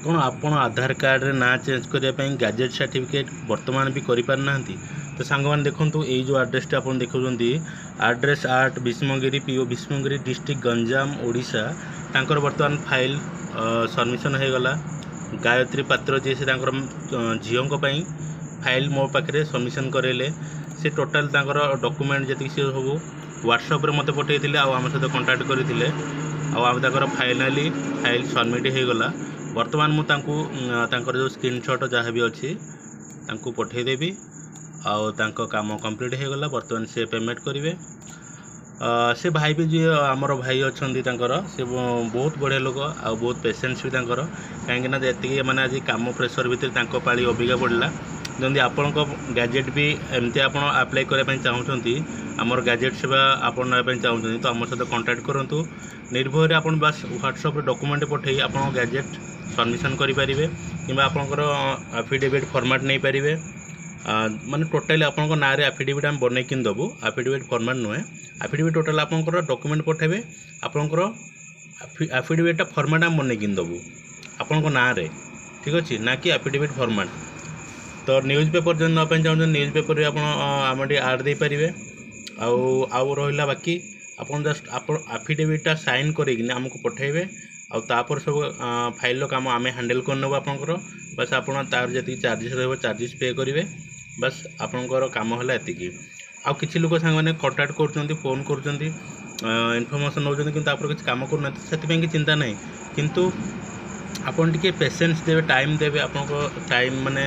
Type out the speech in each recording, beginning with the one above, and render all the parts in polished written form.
कौन आपण आधार कार्ड रे ना चेंज करने गैजेट सर्टिफिकेट वर्तमान भी करना। तो सांग मैंने देखो ये जो आड्रेस आप देखुं address 8 Bhishmagiri PO Bhishmagiri district Ganjam Odisha तांकर वर्तमान फाइल सबमिशन हो गला। गायत्री पात्र जी से झीओं फाइल मो पाखे सबमिशन करेले से टोटाल डॉक्यूमेंट जी सब व्हाट्सएप मत पठे आम सहित कंटाक्ट करते आम फाइनाली फाइल सबमिट हो गला। वर्तमान मुझे जो स्क्रीनशॉट जहाँ भी अच्छी पठेदेवी आउ काम कंप्लीट हो गला। वर्तमान से पेमेंट करेंगे। से भाई भी जी आमर भाई अच्छा से बहुत बढ़िया लोक आ बहुत पेसेंस भी कहीं जी मैंने आज कम प्रेसर भितर पाली अबिका पड़ा जमी आपण गैजेट भी एमती आप अप्लाई करने चाहते आमर गैजेट सेवा आप नापी चाहते तो आम सहित कंटाक्ट करूँ। निर्भय आप बस व्हाट्सएप डॉक्यूमेंट पठे आप गैजेट सबमिशन करेंगे कि आपंकर एफिडेविट फॉर्मेट नहीं पारे माने टोटाली आप ना एफिडेविट आम बनई कि देवु एफिडेविट फॉर्मेट नुहे एफिडेविट टोटाल आपंकर डॉक्यूमेंट पठेबे आपंकर एफिडेविटा फॉर्मेट आम बनई कि देवु आपण ना ठीक अच्छे ना कि एफिडेविट फॉर्मेट। तो न्यूज़ पेपर जो नापी चाहते न्यूज़ पेपर आम आड दे पारे आउ रहा बाकी आप जस्ट आप एफिडेविटा साइन करें आमको पठेबे आपर सब फाइल काम आम हैंडल करनेबू आपंकर बस आप तार जी चार्जेस रहा चार्जेस पे करेंगे बस आपंकर कम है एति आउ कि लोग सांग कंटाक्ट कर फोन कर इनफर्मेशन नौ कि किसी कम करना से चिंता नहीं किंतु आपन टिके पेशेंस देवे टाइम देवे आपको टाइम माने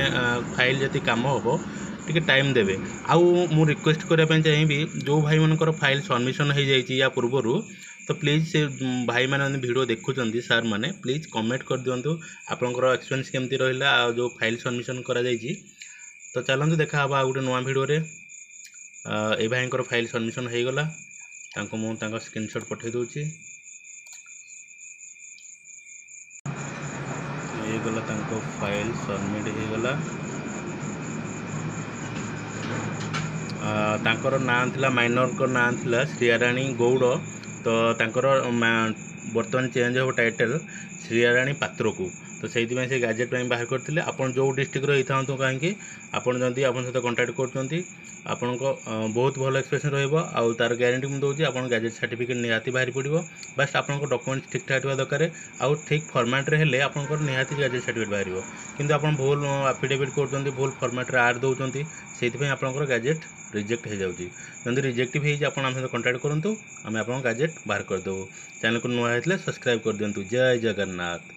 फाइल जति काम हम टिके टाइम देवे आउ मु रिक्वेस्ट करने चाहिए जो भाई मनकर फाइल सबमिशन हो जाए या पूर्वर तो प्लीज़ से भाई मैंने वीडियो देखुं सार मैंने प्लीज़ कमेंट कर दिंतु आपंकर एक्सपीरियंस केमती रहा जो फाइल सबमिशन करा जाइए। तो चलते देखा आ गोटे नुआ वीडियो ए भाई फाइल सबमिशन हो गला मुझे स्क्रीनशॉट पठे दूची ये गला फाइल सबमिट हो गला। तांकर नाम थिला माइनर को नाम थिला श्रियाराणी गौड़ तो तांकर बर्तमान चेंज हो टाइटल श्रियाराणी पात्र को तो से गैजेट बाहर करते आपन जो डिस्ट्रिक्ट रही था कहीं आपन जदि आप सहित कंटाक्ट कर आपण को बहुत भल एक्सप्रेशन रहा तार ग्यारंटी मुझे दूसरी आप गैजेट सर्टिफिकेट निहाती बाहरी पड़ो बस आप डॉक्यूमेंट ठीक ठाक दरकार आउ ठीक फॉर्मेट रे हेले आपंकर निहाती गैजेट सर्टिफिकेट बाहर किंतु आप भूल एफिडेविट कर भूल फॉर्मेट रे आड दौरान से आपंकर गैजेट रिजेक्ट हो जाऊँगी जब रिजेक्टिव हो आम सहित कंटाक्ट करूँ आम आप गैजेट बाहर करदेव। चैनल को नुआ होता सब्सक्राइब कर दिंतु। जय जगन्नाथ।